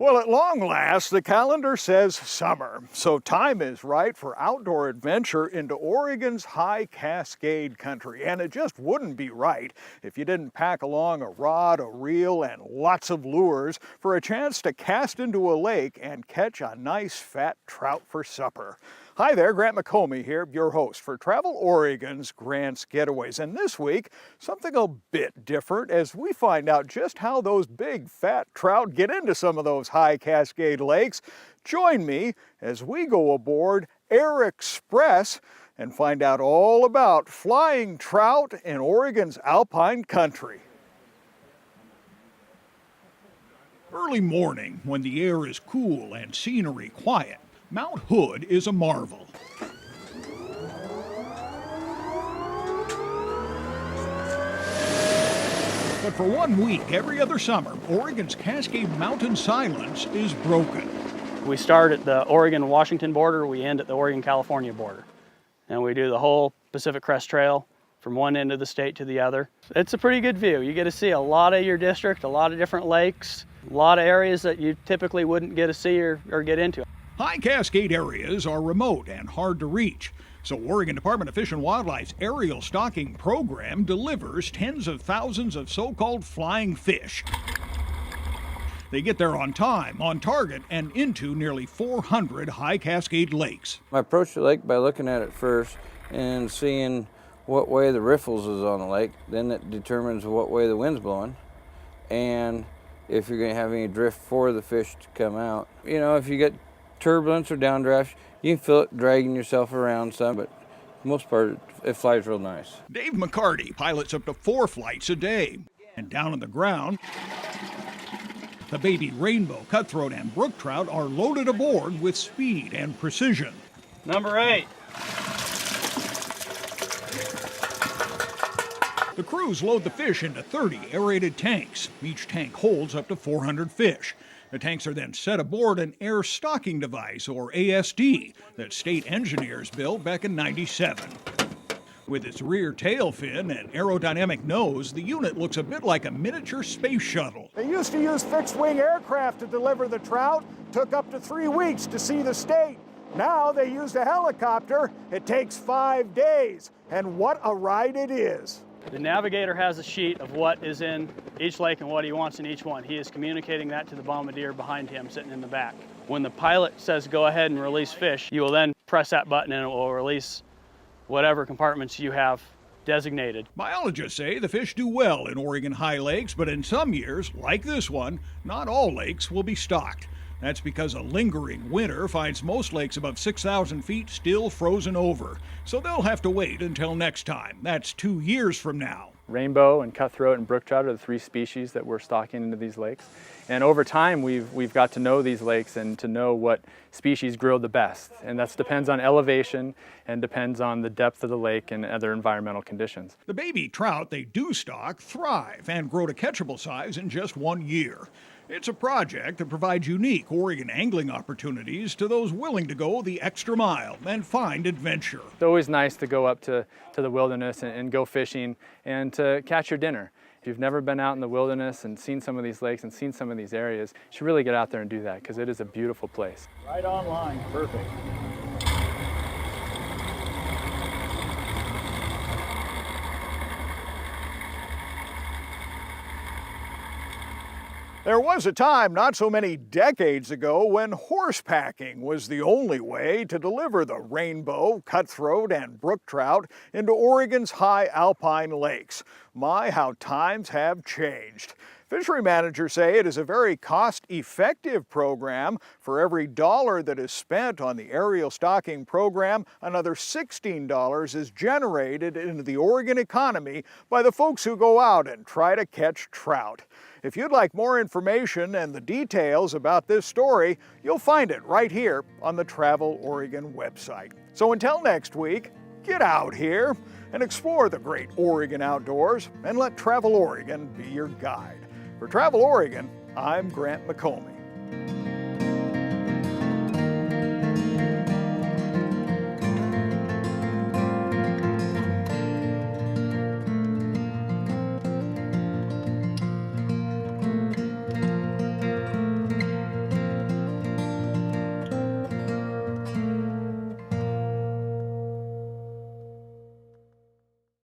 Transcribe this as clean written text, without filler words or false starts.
Well, at long last, the calendar says summer, so time is right for outdoor adventure into Oregon's high Cascade country. And it just wouldn't be right if you didn't pack along a rod, a reel, and lots of lures for a chance to cast into a lake and catch a nice fat trout for supper. Hi there, Grant McComey here, your host for Travel Oregon's Grant's Getaways. And this week, something a bit different as we find out just how those big fat trout get into some of those high Cascade lakes. Join me as we go aboard Air Express and find out all about flying trout in Oregon's alpine country. Early morning, when the air is cool and scenery quiet, Mount Hood is a marvel. But for 1 week every other summer, Oregon's Cascade Mountain silence is broken. We start at the Oregon-Washington border, we end at the Oregon-California border. And we do the whole Pacific Crest Trail from one end of the state to the other. It's a pretty good view. You get to see a lot of your district, a lot of different lakes, a lot of areas that you typically wouldn't get to see or get into. High Cascade areas are remote and hard to reach, so Oregon Department of Fish and Wildlife's aerial stocking program delivers tens of thousands of so-called flying fish. They get there on time, on target, and into nearly 400 high Cascade lakes. I approach the lake by looking at it first and seeing what way the riffles is on the lake. Then it determines what way the wind's blowing and if you're going to have any drift for the fish to come out. You know, if you get turbulence or downdraft, you can feel it dragging yourself around some, but for the most part, it flies real nice. Dave McCarty pilots up to 4 flights a day. And down on the ground, the baby rainbow, cutthroat, and brook trout are loaded aboard with speed and precision. Number 8. The crews load the fish into 30 aerated tanks. Each tank holds up to 400 fish. The tanks are then set aboard an air stocking device, or ASD, that state engineers built back in '97. With its rear tail fin and aerodynamic nose, the unit looks a bit like a miniature space shuttle. They used to use fixed-wing aircraft to deliver the trout. Took up to 3 weeks to see the state. Now they use a helicopter. It takes 5 days. And what a ride it is. The navigator has a sheet of what is in each lake and what he wants in each one. He is communicating that to the bombardier behind him sitting in the back. When the pilot says go ahead and release fish, you will then press that button and it will release whatever compartments you have designated. Biologists say the fish do well in Oregon high lakes, but in some years, like this one, not all lakes will be stocked. That's because a lingering winter finds most lakes above 6,000 feet still frozen over. So they'll have to wait until next time. That's 2 years from now. Rainbow and cutthroat and brook trout are the 3 species that we're stocking into these lakes. And over time, we've got to know these lakes and to know what species grow the best. And that depends on elevation and depends on the depth of the lake and other environmental conditions. The baby trout they do stock thrive and grow to catchable size in just 1 year. It's a project that provides unique Oregon angling opportunities to those willing to go the extra mile and find adventure. It's always nice to go up to the wilderness and go fishing and to catch your dinner. If you've never been out in the wilderness and seen some of these lakes and seen some of these areas, you should really get out there and do that because it is a beautiful place. Right on line, perfect. There was a time not so many decades ago when horsepacking was the only way to deliver the rainbow, cutthroat, and brook trout into Oregon's high alpine lakes. My, how times have changed. Fishery managers say it is a very cost-effective program. For every dollar that is spent on the aerial stocking program, another $16 is generated into the Oregon economy by the folks who go out and try to catch trout. If you'd like more information and the details about this story, you'll find it right here on the Travel Oregon website. So until next week, get out here and explore the great Oregon outdoors and let Travel Oregon be your guide. For Travel Oregon, I'm Grant McComey.